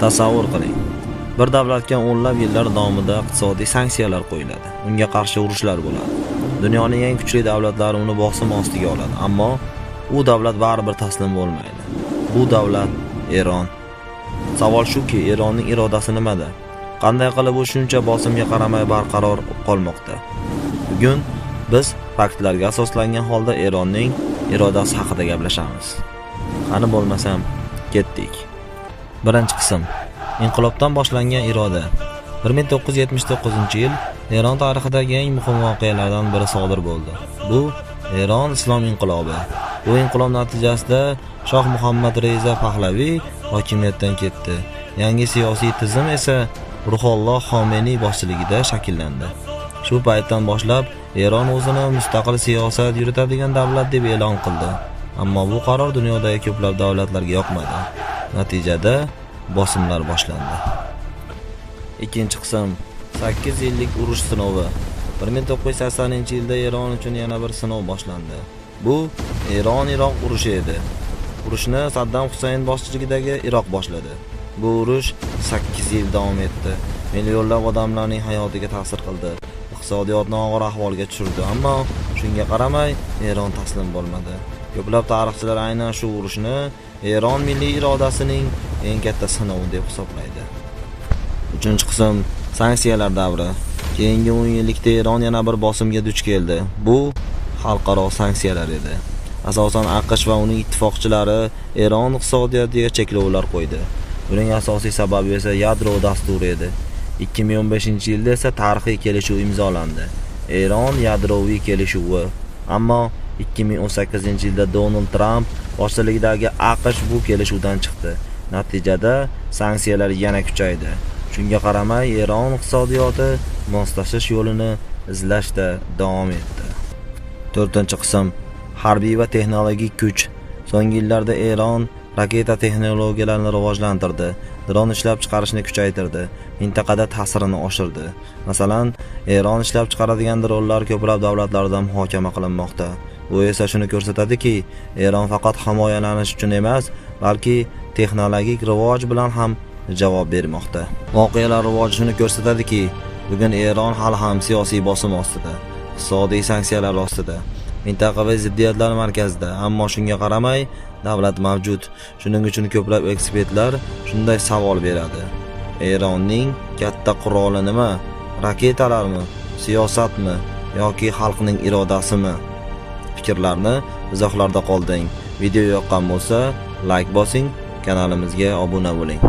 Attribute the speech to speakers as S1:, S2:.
S1: Tasavvur qiling. Bir davlatga o'nlab yillar davomida iqtisodiy sanksiyalar qo'yiladi. Unga qarshi urushlar bo'ladi. Dunyoning eng kuchli davlatlari uni bosim ostiga oladi, ammo u davlat baribir taslim bo'lmaydi. Bu davlat Eron. Savol shuki, Eronning irodasi nimada? Qanday qilib u shuncha bosimga qaramay barqaror qolmoqda? Bugun biz faktlarga asoslangan holda Eronning irodasi haqida gaplashamiz. Qani bo'lmasam, ketdik. Birinchi qism. Inqilobdan boshlangan iroda. 1979-yil Eron tarixidagi eng muhim voqealardan biri sodir bo'ldi. Bu Eron islom inqilobi. Bu inqilob natijasida Shoh Muhammad Reza Pahlaviy hokimiyatdan ketdi. Yangi siyosiy tizim esa Ruholloh Xomeniy boshchiligida shakllandi. Shu paytdan boshlab Eron o'zini mustaqil siyosat yuritadigan davlat deb e'lon qildi. Ammo bu qaror dunyodagi ko'plab davlatlarga yoqmadi. Natijada bosimlar boshlandi. Ikkinchi qism. 8 yillik urush sinovi. 1980-yilda Eron uchun yana bir sinov boshlandi. Bu Eron-Iroq urushi edi. Urushni Saddam Husayn boshchiligidagi Iroq boshladi. Bu urush 8 yil davom etdi. Millionlab odamlarning hayotiga ta'sir qildi. Iqtisodiyotni og'ir ahvolga tushirdi, ammo shunga qaramay Eron taslim bo'lmadi. Ko'plab tarixchilar aynan shu urushni Eron milliy irodasining eng katta sinovi deb hisoblaydi. Uchinchi qism. Sanksiyalar davri. Keyingi 10 yillikda Eron yana bir bosimga duch keldi. Bu xalqaro sanksiyalar edi. Asosan AQSh va uning ittifoqchilari Eron iqtisodiyotiga cheklovlar qo'ydi. Buning asosiy sababi esa yadro dasturi edi. 2015-yilda esa tarixiy kelishuv imzolandi. Eron yadroviy kelishuvi. Ammo 2018-yilda Donald Trump boshchiligidagi AQSh bu kelishuvdan chiqdi. Natijada sanksiyalar yana kuchaydi. Shunga qaramay Eron iqtisodiyoti moslashish yo'lini izlashda davom etdi. 4-qism. Harbiy va texnologik kuch. So'nggi yillarda Eron raketa texnologiyalarini rivojlantirdi, dron ishlab chiqarishni kuchaytirdi, mintaqada ta'sirini oshirdi. Masalan, Eron ishlab chiqaradigan dronlar ko'plab davlatlarda muhokama qilinmoqda. Bu esa shuni ko'rsatadiki, Eron faqat himoyalanish uchun emas, balki texnologik rivoj bilan ham javob bermoqda. Voqealar rivoji shuni ko'rsatadiki, bugun Eron hali ham siyosiy bosim ostida, iqtisodiy sanksiyalar ostida, mintaqaviy ziddiyatlar markazida, ammo shunga qaramay davlat mavjud. Shuning uchun ko'plab ekspertlar shunday savol beradi. Eronning katta quroli nima? Raketalarmi, siyosatmi yoki xalqning irodasimi? Fikrlarni izohlarda qoldiring. Video yoqqan bo'lsa, like bosing, kanalimizga obuna bo'ling.